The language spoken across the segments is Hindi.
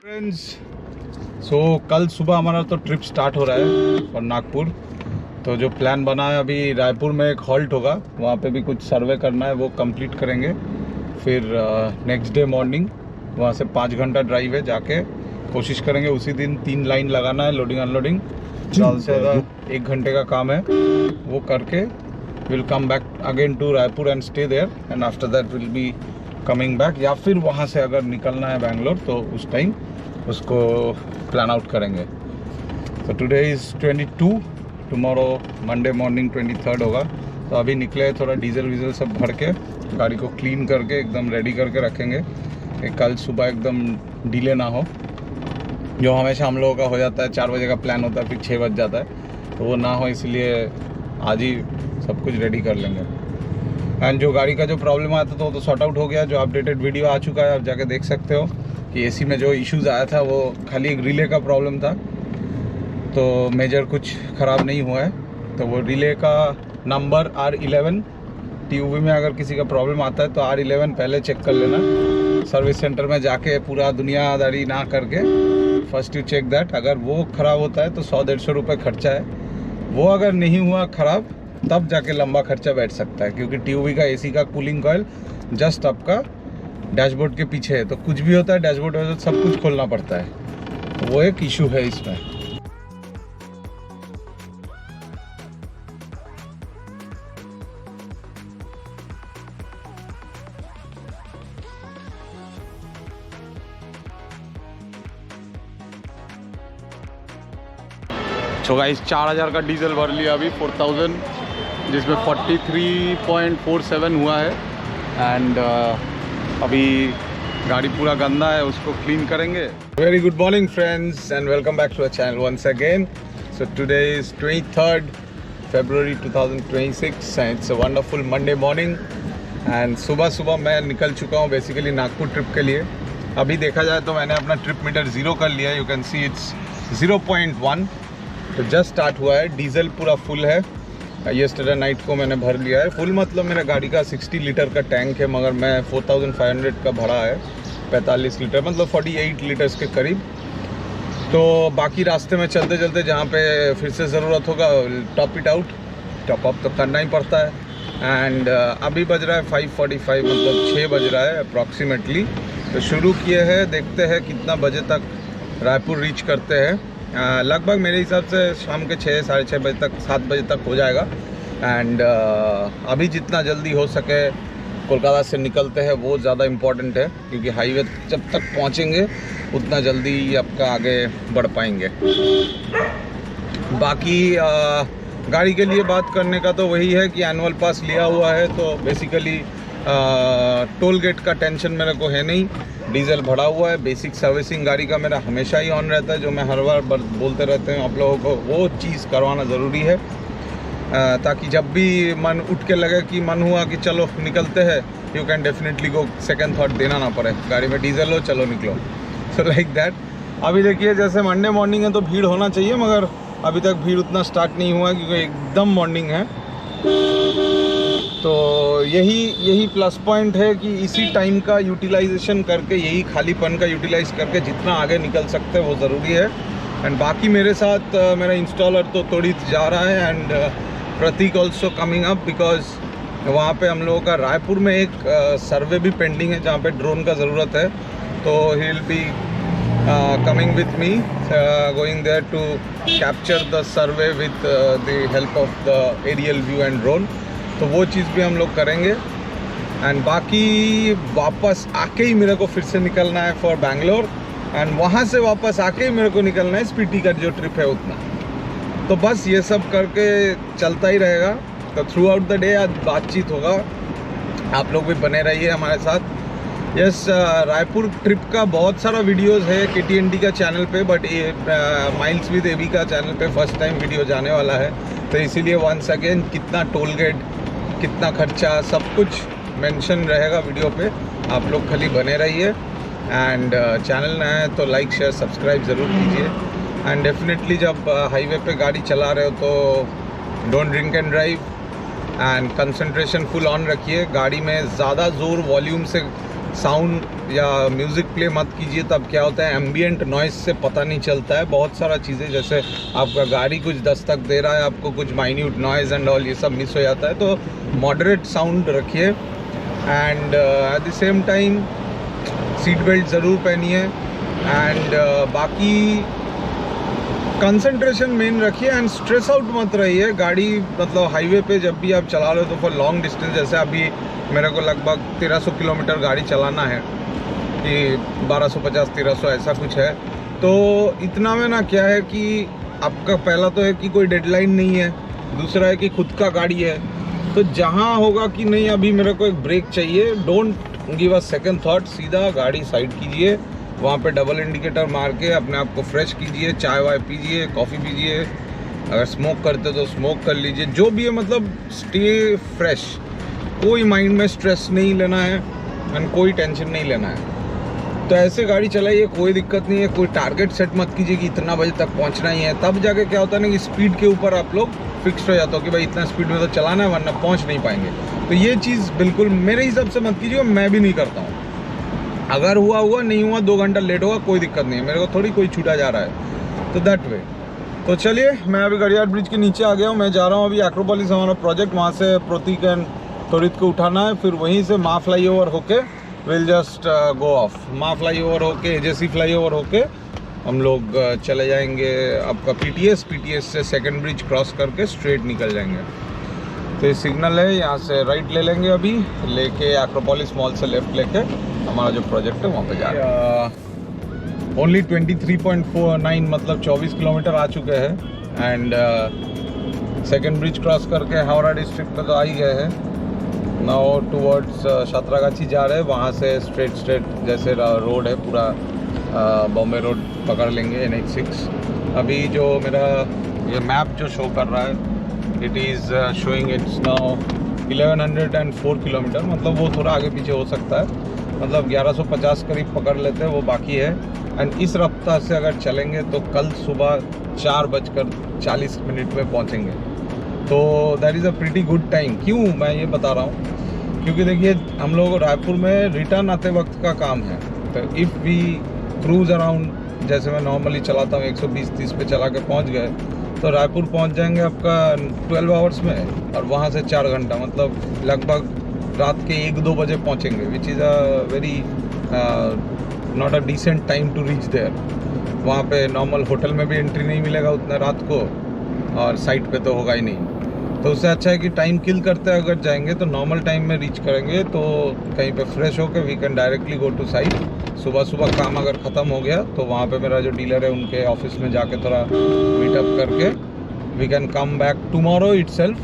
फ्रेंड्स, कल सुबह हमारा तो ट्रिप स्टार्ट हो रहा है फॉर नागपुर। तो जो प्लान बना है, अभी रायपुर में एक हॉल्ट होगा, वहाँ पे भी कुछ सर्वे करना है, वो कंप्लीट करेंगे। फिर नेक्स्ट डे मॉर्निंग वहाँ से 5 घंटा ड्राइव है, जाके कोशिश करेंगे उसी दिन 3 लाइन लगाना है, लोडिंग अनलोडिंग। ज़्यादा से ज़्यादा 1 घंटे का काम है, वो करके will come back again to Raipur and stay there, and after that will be coming back. या फिर वहाँ से अगर निकलना है बैंगलोर तो उस टाइम उसको प्लान आउट करेंगे। तो today is 22, tomorrow Monday morning 23 होगा। तो अभी निकले, थोड़ा डीजल वीजल सब भर के गाड़ी को क्लीन करके एकदम रेडी करके रखेंगे कि कल सुबह एकदम डिले ना हो। जो हमेशा हम लोगों का हो जाता है, 4 बजे का प्लान होता है, फिर 6 बज जाता है, तो वो ना हो, इसलिए आज ही सब कुछ रेडी कर लेंगे। एंड जो गाड़ी का जो प्रॉब्लम आया था तो सॉर्ट आउट हो गया। जो अपडेटेड वीडियो आ चुका है, आप जाके देख सकते हो कि एसी में जो इश्यूज़ आया था वो खाली एक रिले का प्रॉब्लम था, तो मेजर कुछ ख़राब नहीं हुआ है। तो वो रिले का नंबर R11, TUV में अगर किसी का प्रॉब्लम आता है तो R11 पहले चेक कर लेना। सर्विस सेंटर में जाके पूरा दुनियादारी ना करके फर्स्ट यू चेक दैट। अगर वो ख़राब होता है तो 100-150 रुपये खर्चा है। वो अगर नहीं हुआ ख़राब, तब जाके लंबा खर्चा बैठ सकता है, क्योंकि TUV का AC का कूलिंग कॉइल जस्ट आपका डैशबोर्ड के पीछे है, तो कुछ भी होता है डैशबोर्ड में सब कुछ खोलना पड़ता है, तो वो एक इशू है इसमें। तो गाइस 4000 का डीजल भर लिया अभी, 4000, जिसमें 43.47 हुआ है। एंड अभी गाड़ी पूरा गंदा है, उसको क्लीन करेंगे। Very good morning friends and welcome back to the channel once again. So today is 23rd February 2026 and it's a wonderful Monday morning. And सुबह मैं निकल चुका हूँ बेसिकली नागपुर ट्रिप के लिए। अभी देखा जाए तो मैंने अपना ट्रिप मीटर 0 कर लिया है, यू कैन सी इट्स 0.1। तो जस्ट स्टार्ट हुआ है, डीजल पूरा फुल है। येस्टरडे नाइट को मैंने भर लिया है फुल, मतलब मेरा गाड़ी का 60 लीटर का टैंक है, मगर मैं 4500 का भरा है, 45 लीटर मतलब 48 लीटर्स के करीब। तो बाकी रास्ते में चलते चलते जहाँ पे फिर से ज़रूरत होगा top it out, top up तो करना ही पड़ता है। एंड अभी बज रहा है 5:45, मतलब 6 बज रहा है अप्रॉक्सीमेटली। तो शुरू किए हैं, देखते हैं कितना बजे तक रायपुर रीच करते हैं। लगभग मेरे हिसाब से शाम के 6-6:30 बजे तक, 7 बजे तक हो जाएगा। एंड अभी जितना जल्दी हो सके कोलकाता से निकलते हैं, वो ज़्यादा इम्पॉर्टेंट है, क्योंकि हाईवे जब तक पहुँचेंगे उतना जल्दी आपका आगे बढ़ पाएंगे। बाकी गाड़ी के लिए बात करने का तो वही है कि एनुअल पास लिया हुआ है, तो बेसिकली टोल गेट का टेंशन मेरे को है नहीं। डीजल भरा हुआ है, बेसिक सर्विसिंग गाड़ी का मेरा हमेशा ही ऑन रहता है, जो मैं हर बार बोलते रहते हैं आप लोगों को, वो चीज़ करवाना ज़रूरी है, ताकि जब भी मन उठ के लगे कि मन हुआ कि चलो निकलते हैं, you can definitely go, second thought देना ना पड़े, गाड़ी में डीजल हो, चलो निकलो। So like that. अभी देखिए जैसे मंडे मॉर्निंग है तो भीड़ होना चाहिए, मगर अभी तक भीड़ उतना स्टार्ट नहीं हुआ, क्योंकि एकदम मॉर्निंग है। तो यही प्लस पॉइंट है कि इसी टाइम का यूटिलाइजेशन करके, यही खालीपन का यूटिलाइज करके जितना आगे निकल सकते हैं वो ज़रूरी है। एंड बाकी मेरे साथ मेरा इंस्टॉलर तो थोड़ी जा रहा है, and Prateek also coming up, because वहाँ पे हम लोगों का रायपुर में एक सर्वे भी पेंडिंग है जहाँ पे ड्रोन का ज़रूरत है। तो he will be coming with me, going there to capture the survey with the help of the aerial view and drone। तो वो चीज़ भी हम लोग करेंगे। एंड बाकी वापस आके ही मेरे को फिर से निकलना है फॉर बैंगलोर, एंड वहाँ से वापस आके ही मेरे को निकलना है स्पीटी का जो ट्रिप है उतना। तो बस ये सब करके चलता ही रहेगा। तो थ्रू आउट द डे आज बातचीत होगा, आप लोग भी बने रहिए हमारे साथ। यस, रायपुर ट्रिप का बहुत सारा वीडियोस है KTND का चैनल पे, बट माइल्स विद एबी का चैनल पे फर्स्ट टाइम वीडियो जाने वाला है, तो इसीलिए वंस अगेन कितना टोल गेट, कितना खर्चा, सब कुछ मेंशन रहेगा वीडियो पे। आप लोग खाली बने रहिए, एंड चैनल नया है तो लाइक शेयर सब्सक्राइब ज़रूर कीजिए। एंड डेफिनेटली जब हाईवे पे गाड़ी चला रहे हो तो don't drink and drive, and concentration full on रखिए। गाड़ी में ज़्यादा ज़ोर वॉल्यूम से साउंड या म्यूज़िक प्ले मत कीजिए। तब क्या होता है, एम्बियंट नॉइस से पता नहीं चलता है बहुत सारा चीज़ें, जैसे आपका गाड़ी कुछ दस्तक दे रहा है, आपको कुछ माइन्यूट नॉइज़ एंड ऑल ये सब मिस हो जाता है। तो मॉडरेट साउंड रखिए and at the same time sheet belt ज़रूर पहनिए एंड बाकी कंसंट्रेशन मेन रखिए एंड स्ट्रेस आउट मत रहिए। गाड़ी मतलब हाईवे पे जब भी आप चला रहे हो तो फॉर लॉन्ग डिस्टेंस, जैसे अभी मेरे को लगभग 1300 किलोमीटर गाड़ी चलाना है कि 1250-1300 ऐसा कुछ है। तो इतना में ना क्या है कि आपका पहला तो है कि कोई डेडलाइन नहीं है, दूसरा है कि खुद का गाड़ी है। तो जहाँ होगा कि नहीं अभी मेरे को एक ब्रेक चाहिए, don't give a second thought, सीधा गाड़ी साइड कीजिए, वहाँ पे डबल इंडिकेटर मार के अपने आप को फ्रेश कीजिए, चाय वाय पीजिए, कॉफ़ी पीजिए, अगर स्मोक करते तो स्मोक कर लीजिए, जो भी है मतलब स्टे फ्रेश। कोई माइंड में स्ट्रेस नहीं लेना है एंड कोई टेंशन नहीं लेना है। तो ऐसे गाड़ी चलाइए, कोई दिक्कत नहीं है। कोई टारगेट सेट मत कीजिए कि इतना बजे तक पहुँचना ही है, तब जाके क्या होता है ना कि स्पीड के ऊपर आप लोग फिक्स हो जाते हो कि भाई इतना स्पीड में तो चलाना है वरना पहुँच नहीं पाएंगे। तो ये चीज़ बिल्कुल मेरे हिसाब से मत कीजिए, मैं भी नहीं करता हूँ। अगर हुआ हुआ, नहीं हुआ 2 घंटा लेट होगा कोई दिक्कत नहीं है, मेरे को थोड़ी कोई छूटा जा रहा है, तो दैट वे। तो चलिए मैं अभी गड़ियार ब्रिज के नीचे आ गया हूँ, मैं जा रहा हूँ अभी एक्रोपोलिस, हमारा प्रोजेक्ट, वहाँ से प्रतीक एंड त्वरित को उठाना है, फिर वहीं से माँ फ्लाई ओवर होके विल जस्ट गो ऑफ। माँ फ्लाई ओवर होके एजेसी फ्लाई ओवर होके हम लोग चले जाएंगे आपका पीटीएस से सेकेंड ब्रिज क्रॉस करके स्ट्रेट निकल जाएंगे। तो ये सिग्नल है, यहाँ से राइट ले लेंगे, अभी लेके एक्रोपोलिस मॉल से लेफ्ट लेके हमारा जो प्रोजेक्ट है वहाँ पे जा रहे हैं। ओनली 23.49 मतलब 24 किलोमीटर आ चुके हैं एंड सेकेंड ब्रिज क्रॉस करके हावड़ा डिस्ट्रिक्ट में तो आ ही गए हैं। नाउ टूवर्ड्स सातरागाछी जा रहे हैं, वहाँ से स्ट्रेट जैसे रोड है पूरा बॉम्बे रोड पकड़ लेंगे NH6। अभी जो मेरा ये मैप जो शो कर रहा है, it is showing it's now 1104 kilometre, मतलब वो थोड़ा आगे पीछे हो सकता है, मतलब 1150 करीब पकड़ लेते हैं, वो बाकी है। एंड इस रफ्तार से अगर चलेंगे तो कल सुबह 4:40 में पहुंचेंगे। तो that is a pretty good time. क्यों मैं ये बता रहा हूँ, क्योंकि देखिए हम लोग रायपुर में रिटर्न आते वक्त का काम है। तो इफ़ वी क्रूज़ अराउंड, जैसे मैं नॉर्मली चलाता हूँ 120-30 पे चला के पहुँच गए, तो रायपुर पहुँच जाएंगे आपका 12 आवर्स में, और वहाँ से 4 घंटा, मतलब लगभग रात के 1-2 बजे पहुँचेंगे, which is a very not a decent time to reach there. वहाँ पे नॉर्मल होटल में भी एंट्री नहीं मिलेगा उतना रात को, और साइट पे तो होगा ही नहीं। तो उससे अच्छा है कि टाइम किल करते हैं, अगर जाएंगे तो नॉर्मल टाइम में रीच करेंगे, तो कहीं पे फ्रेश होकर we can directly go to site. सुबह काम अगर ख़त्म हो गया तो वहाँ पे मेरा जो डीलर है उनके ऑफिस में जाके थोड़ा मीटअप करके we can come back tomorrow itself,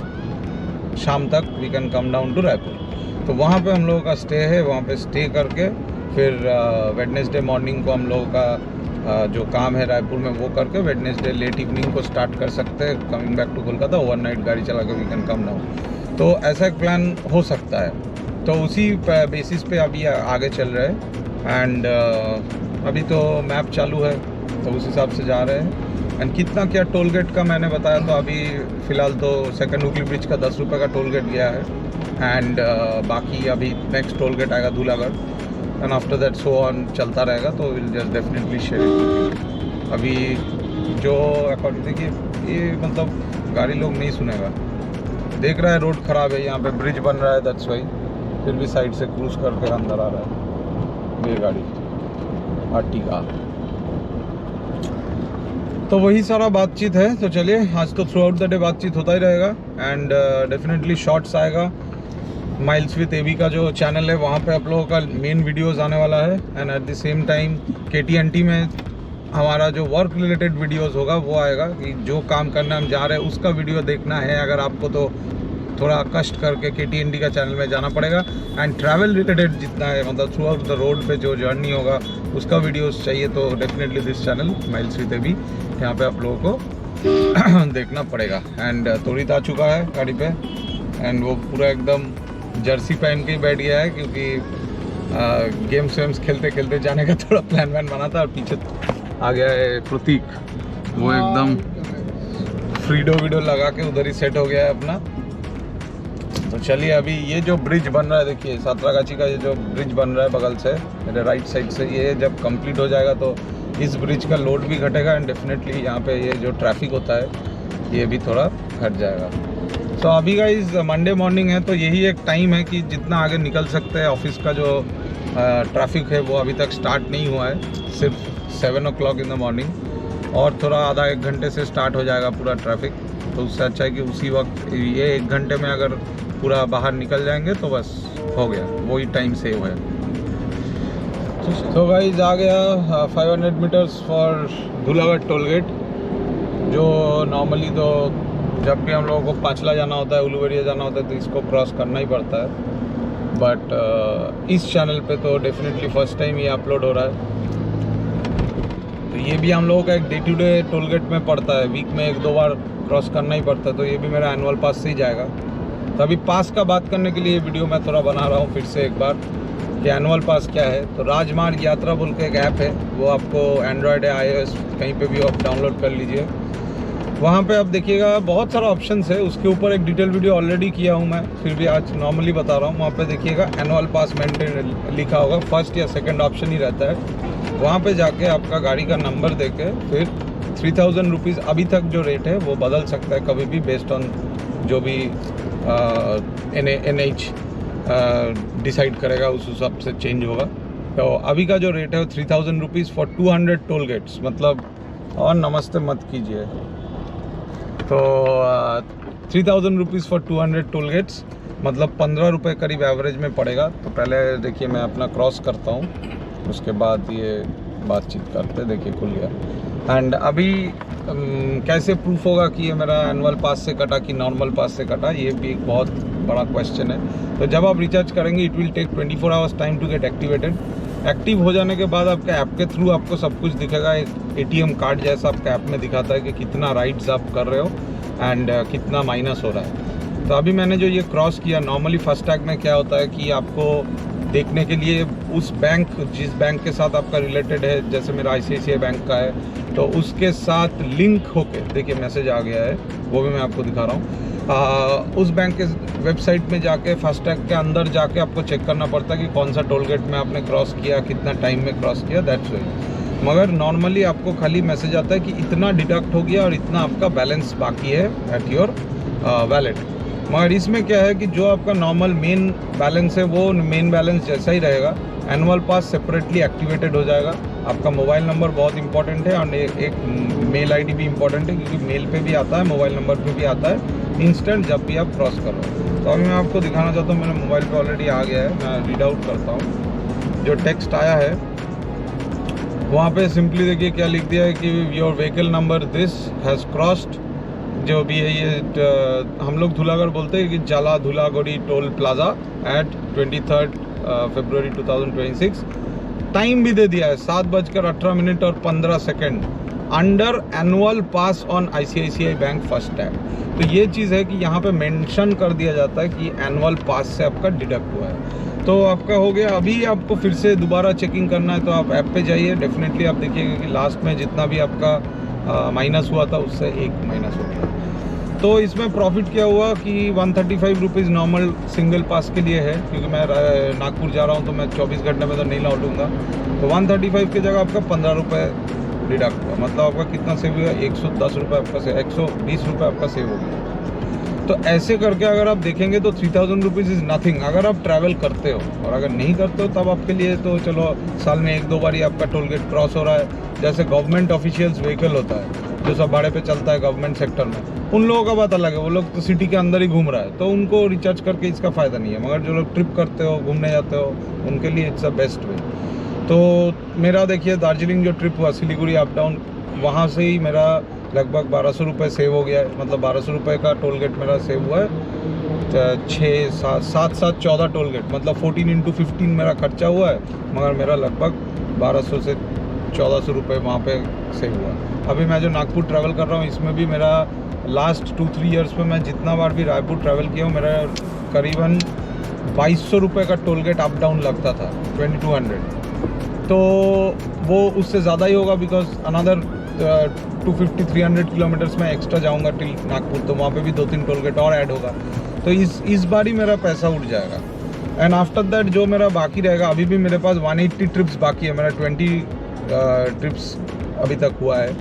शाम तक we can come down to Raipur. तो वहाँ पे हम लोगों का स्टे है, वहाँ पे स्टे करके फिर वेडनेसडे मॉर्निंग को हम लोगों का जो काम है रायपुर में वो करके वेडनेसडे लेट इवनिंग को स्टार्ट कर सकते हैं, coming back to Kolkata, overnight गाड़ी चला के वी कैन कम डाउन। तो ऐसा एक प्लान हो सकता है। तो उसी बेसिस पे अभी आगे चल रहे हैं एंड अभी तो मैप चालू है तो उस हिसाब से जा रहे हैं। एंड कितना क्या टोल गेट का मैंने बताया, तो अभी फ़िलहाल तो सेकंड हुगली ब्रिज का 10 रुपये का टोल गेट गया है एंड बाकी अभी नेक्स्ट टोल गेट आएगा Dhulagarh and after that so on चलता रहेगा। तो will just definitely share it. अभी जो अकॉर्डिंग देखिए ये मतलब गाड़ी लोग नहीं सुनेगा, देख रहा है रोड ख़राब है, यहाँ पे ब्रिज बन रहा है, दैट्स वाई, फिर भी साइड से क्रूज करके अंदर आ रहा है ये गाड़ी आर्टिगा। तो वही सारा बातचीत है। तो चलिए आज तो थ्रू आउट द डे बातचीत होता ही रहेगा एंड डेफिनेटली शॉर्ट्स आएगा। माइल्स विद एबी का जो चैनल है वहाँ पे आप लोगों का मेन वीडियोस आने वाला है and at the same time KTNT में हमारा जो वर्क रिलेटेड वीडियोस होगा वो आएगा, कि जो काम करने हम जा रहे हैं उसका वीडियो देखना है अगर आपको, तो थोड़ा कष्ट करके KTNT का चैनल में जाना पड़ेगा। एंड ट्रैवल रिलेटेड जितना है, मतलब थ्रू आउट द रोड पे जो जर्नी होगा उसका वीडियोस चाहिए तो definitely this channel miles with AB, यहाँ पे आप लोगों को देखना पड़ेगा। एंड त्वरित आ चुका है गाड़ी पे एंड वो पूरा एकदम जर्सी पहन के ही बैठ गया है, क्योंकि गेम्स वेम्स खेलते खेलते जाने का थोड़ा प्लान वैन बना था। और पीछे आ गया है प्रतीक, वो एकदम फ्रीडो वीडो लगा के उधर ही सेट हो गया है अपना। तो चलिए अभी ये जो ब्रिज बन रहा है, देखिए सातरागाछी का ये जो ब्रिज बन रहा है बगल से मेरे राइट साइड से, ये जब कंप्लीट हो जाएगा तो इस ब्रिज का लोड भी घटेगा एंड डेफिनेटली यहाँ पे ये जो ट्रैफिक होता है ये भी थोड़ा घट जाएगा। तो अभी गाइस मंडे मॉर्निंग है तो यही एक टाइम है कि जितना आगे निकल सकते हैं। ऑफिस का जो ट्रैफिक है वो अभी तक स्टार्ट नहीं हुआ है, सिर्फ 7 o'clock इन द मॉर्निंग, और थोड़ा आधा एक घंटे से स्टार्ट हो जाएगा पूरा ट्रैफिक। तो उससे अच्छा है कि उसी वक्त ये 1 घंटे में अगर पूरा बाहर निकल जाएंगे तो बस हो गया, वही टाइम सेव है। तो गाइस आ गया 500 metres for Dhulagarh toll gate, जो नॉर्मली तो जब भी हम लोगों को पांचला जाना होता है, उलूबेड़िया जाना होता है तो इसको क्रॉस करना ही पड़ता है। बट इस चैनल पे तो डेफिनेटली फर्स्ट टाइम ये अपलोड हो रहा है। तो ये भी हम लोगों का एक day to day toll gate में पड़ता है, वीक में 1-2 बार क्रॉस करना ही पड़ता है। तो ये भी मेरा एनुअल पास से ही जाएगा। तो अभी पास का बात करने के लिए वीडियो मैं थोड़ा बना रहा हूँ फिर से एक बार कि एनुअल पास क्या है। तो राजमार्ग यात्रा बोल के एक ऐप है, वो आपको एंड्रॉयड या iOS कहीं पे भी आप डाउनलोड कर लीजिए। वहाँ पे आप देखिएगा बहुत सारा ऑप्शंस है, उसके ऊपर एक डिटेल वीडियो ऑलरेडी किया हूँ मैं, फिर भी आज नॉर्मली बता रहा हूँ। वहाँ पे देखिएगा एनुअल पास मेंटेन लिखा होगा, फर्स्ट या सेकंड ऑप्शन ही रहता है। वहाँ पे जाके आपका गाड़ी का नंबर देके फिर 3000 रुपीज़ अभी तक जो रेट है वो बदल सकता है कभी भी, बेस्ड ऑन जो भी NH डिसाइड करेगा उस हिसाब से चेंज होगा। तो अभी का जो रेट है वो 3000 रुपीज़ फॉर 200 टोल गेट्स, मतलब और नमस्ते मत कीजिए। तो 3000 रुपीज़ फॉर 200 टोल गेट्स मतलब 15 रुपये करीब एवरेज में पड़ेगा। तो पहले देखिए मैं अपना क्रॉस करता हूँ, उसके बाद ये बातचीत करते। देखिए खुल गया। एंड अभी कैसे प्रूफ होगा कि ये मेरा एनुअल पास से कटा कि नॉर्मल पास से कटा, ये भी एक बहुत बड़ा क्वेश्चन है। तो जब आप रिचार्ज करेंगे it will take 24 hours time to get activated. Active हो जाने के बाद आपके ऐप के थ्रू आपको सब कुछ दिखेगा, एक ATM कार्ड जैसा आपका ऐप में दिखाता है कि कितना राइड्स आप कर रहे हो एंड कितना माइनस हो रहा है। तो अभी मैंने जो ये क्रॉस किया, नॉर्मली फास्टैग में क्या होता है कि आपको देखने के लिए उस बैंक, जिस बैंक के साथ आपका रिलेटेड है, जैसे मेरा ICICI बैंक का है तो उसके साथ लिंक होके, देखिए मैसेज आ गया है वो भी मैं आपको दिखा रहा हूँ। उस बैंक के वेबसाइट में जाके फास्टैग के अंदर जाके आपको चेक करना पड़ता है कि कौन सा टोल गेट में आपने क्रॉस किया, कितना टाइम में क्रॉस किया, दैट्स वाई। मगर नॉर्मली आपको खाली मैसेज आता है कि इतना डिडक्ट हो गया और इतना आपका बैलेंस बाकी है एट योर वैलेट। मगर इसमें क्या है कि जो आपका नॉर्मल मेन बैलेंस है वो मेन बैलेंस जैसा ही रहेगा। एनुअल पास सेपरेटली एक्टिवेटेड हो जाएगा। आपका मोबाइल नंबर बहुत इंपॉर्टेंट है और एक मेल ID भी इंपॉर्टेंट है, क्योंकि मेल पे भी आता है, मोबाइल नंबर पे भी आता है इंस्टेंट जब भी आप क्रॉस कर रहे हो। तो अभी मैं आपको दिखाना चाहता हूँ, मेरे मोबाइल पे ऑलरेडी आ गया है, मैं रीड आउट करता हूँ। जो टेक्स्ट आया है वहाँ पे सिंपली देखिए क्या लिख दिया है कि your vehicle number this has crossed, जो भी है ये हम लोग धूलागढ़ बोलते हैं कि जाला धूलागढ़ी टोल प्लाजा एट 23 फरवरी 2026। टाइम भी दे दिया है 7:18 और 15 under annual pass on ICICI bank first tag. तो ये चीज़ है कि यहाँ पे मेंशन कर दिया जाता है कि एनुअल पास से आपका डिडक्ट हुआ है। तो आपका हो गया। अभी आपको फिर से दोबारा चेकिंग करना है तो आप ऐप पे जाइए, डेफिनेटली आप देखिएगा कि लास्ट में जितना भी आपका माइनस हुआ था उससे 1 माइनस हो गया। तो इसमें प्रॉफिट क्या हुआ कि 135 रुपीज़ नॉर्मल सिंगल पास के लिए है, क्योंकि मैं नागपुर जा रहा हूँ तो मैं 24 घंटे में तो नहीं लौटूंगा। तो 135 की जगह आपका 15 रुपये डिडक्ट हुआ, मतलब आपका कितना सेव हुआ, 110 रुपये आपका सेव, 120 रुपये आपका सेव हो गया। तो ऐसे करके अगर आप देखेंगे तो 3000 रुपीज़ इज़ नथिंग अगर आप ट्रैवल करते हो। और अगर नहीं करते हो तब आपके लिए तो चलो साल में 1-2 बार ही आपका टोल गेट क्रॉस हो रहा है। जैसे गवर्नमेंट ऑफिशियल्स व्हीकल होता है जो सब भाड़े पे चलता है गवर्नमेंट सेक्टर में, उन लोगों का बात अलग है, वो लोग तो सिटी के अंदर ही घूम रहा है तो उनको रिचार्ज करके इसका फ़ायदा नहीं है। मगर जो लोग ट्रिप करते हो, घूमने जाते हो, उनके लिए इट्स अ बेस्ट वे। तो मेरा देखिए दार्जिलिंग जो ट्रिप हुआ सिलीगुड़ी अप डाउन, वहाँ से ही मेरा लगभग 1200 रुपये सेव हो गया है। मतलब 1200 रुपये का टोल गेट मेरा सेव हुआ है। 7 14 टोल गेट, मतलब 14 × 15 मेरा खर्चा हुआ है, मगर मेरा लगभग 1200 से 1400 रुपये वहाँ पे सेव हुआ। अभी मैं जो नागपुर ट्रैवल कर रहा हूँ इसमें भी मेरा लास्ट 2-3 ईयर्स में मैं जितना बार भी रायपुर ट्रैवल किया हूँ, मेरा करीबन 2200 रुपये का टोल गेट अप डाउन लगता था, 2200। तो वो उससे ज़्यादा ही होगा, बिकॉज अनदर 250-300 किलोमीटर्स में एक्स्ट्रा जाऊँगा टिल नागपुर, तो वहाँ पे भी 2-3 टोल गेट और ऐड होगा। तो इस बार ही मेरा पैसा उठ जाएगा। एंड आफ्टर दैट जो मेरा बाकी रहेगा, अभी भी मेरे पास 180 ट्रिप्स बाकी है, मेरा 20 ट्रिप्स अभी तक हुआ है,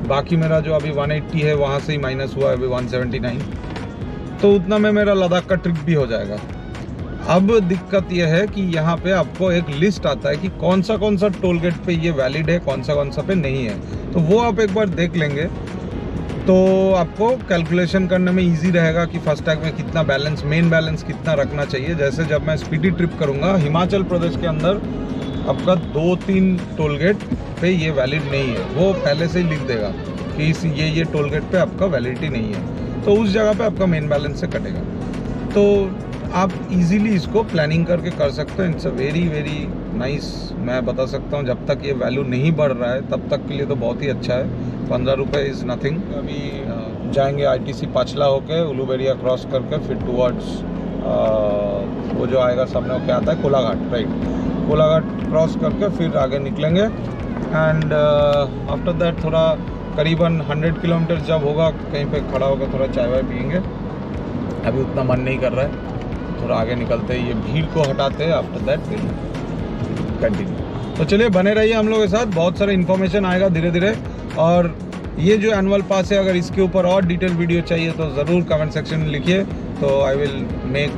बाकी मेरा जो अभी 180 है वहाँ से ही माइनस हुआ है अभी 179, तो उतना में मेरा लद्दाख का ट्रिप भी हो जाएगा। अब दिक्कत यह है कि यहाँ पे आपको एक लिस्ट आता है कि कौन सा टोल गेट पे ये वैलिड है, कौन सा पे नहीं है, तो वो आप एक बार देख लेंगे तो आपको कैलकुलेशन करने में इजी रहेगा कि फास्टैग में कितना बैलेंस, मेन बैलेंस कितना रखना चाहिए। जैसे जब मैं स्पीडी ट्रिप करूँगा हिमाचल प्रदेश के अंदर, आपका 2-3 टोल गेट पे ये वैलिड नहीं है, वो पहले से ही लिख देगा कि ये टोल गेट पे आपका वैलिडिटी नहीं है, तो उस जगह पे आपका मेन बैलेंस से कटेगा। तो आप इजीली इसको प्लानिंग करके कर सकते हैं। It's a very nice. मैं बता सकता हूँ जब तक ये वैल्यू नहीं बढ़ रहा है तब तक के लिए तो बहुत ही अच्छा है। 15 रुपये इज़ नथिंग। अभी जाएंगे ITC पाचला होके उलूबेरिया क्रॉस करके फिर टूवर्ड्स वो जो आएगा सामने वो क्या आता है, कोलाघाट, राइट, कोलाघाट क्रॉस करके फिर आगे निकलेंगे। एंड आफ्टर दैट थोड़ा करीबन 100 किलोमीटर जब होगा कहीं पे खड़ा होकर थोड़ा चाय वाय पियेंगे। अभी उतना मन नहीं कर रहा है, थोड़ा आगे निकलते हैं, ये भीड़ को हटाते हैं, आफ्टर दैट फिर कंटिन्यू। तो चलिए बने रहिए हम लोग के साथ, बहुत सारा इन्फॉर्मेशन आएगा धीरे धीरे। और ये जो एनुअल पास है, अगर इसके ऊपर और डिटेल वीडियो चाहिए तो ज़रूर कमेंट सेक्शन में लिखिए, तो I will make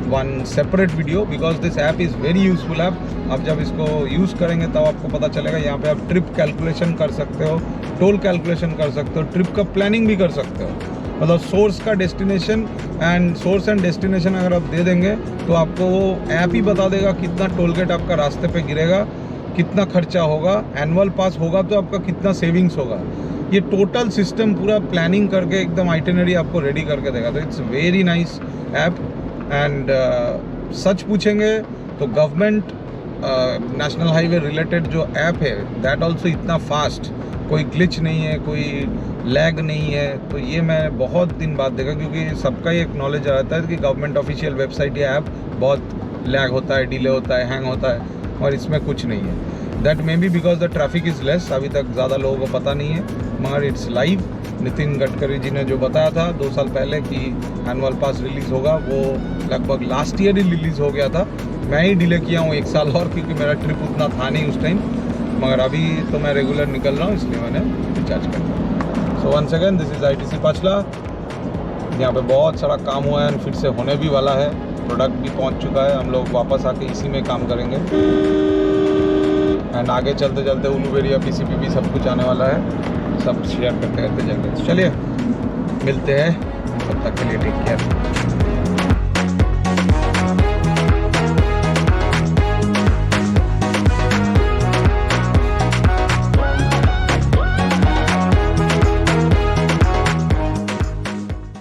one separate video, because this app is very useful app. आप जब इसको यूज़ करेंगे तब आपको पता चलेगा। यहाँ पे आप ट्रिप कैलकुलेशन कर सकते हो, टोल कैलकुलेशन कर सकते हो, ट्रिप का प्लानिंग भी कर सकते हो। मतलब सोर्स का destination and source and destination अगर आप दे देंगे तो आपको वो ऐप ही बता देगा कितना टोल गेट आपका रास्ते पे गिरेगा, कितना खर्चा होगा, एनुअल पास होगा तो आपका कितना सेविंग्स होगा। ये टोटल सिस्टम पूरा प्लानिंग करके एकदम आइटिनरी आपको रेडी करके देगा। तो it's very nice app. And such पूछेंगे तो गवर्नमेंट नेशनल हाईवे रिलेटेड जो ऐप है दैट ऑल्सो इतना फास्ट, कोई ग्लिच नहीं है, कोई लैग नहीं है। तो ये मैं बहुत दिन बाद देखा, क्योंकि सबका ही एक नॉलेज रहता है कि गवर्नमेंट ऑफिशियल वेबसाइट या ऐप बहुत लैग होता है, डिले होता है, हैंग होता है, और इसमें कुछ नहीं है। That may be because the traffic is less, अभी तक ज़्यादा लोगों को पता नहीं है, मगर इट्स लाइव। नितिन गडकरी जी ने जो बताया था 2 साल पहले कि एनुअल पास रिलीज़ होगा, वो लगभग लास्ट ईयर ही रिलीज़ हो गया था। मैं ही डिले किया हूँ 1 साल और, क्योंकि मेरा ट्रिप उतना था नहीं उस टाइम, मगर अभी तो मैं रेगुलर निकल रहा हूँ, इसलिए मैंने रिचार्ज कर दिया। So once again this is ITC Pachla. यहाँ पे बहुत सारा काम हुआ है, फिर से होने भी वाला है, प्रोडक्ट भी पहुँच चुका है। हम लोग वापस आके इसी में काम करेंगे एंड आगे चलते चलते उलूबेरिया PCP भी सब कुछ आने वाला है, सब शेयर करते रहते जाएंगे। चलिए मिलते हैं, तब तक के लिए टेक केयर।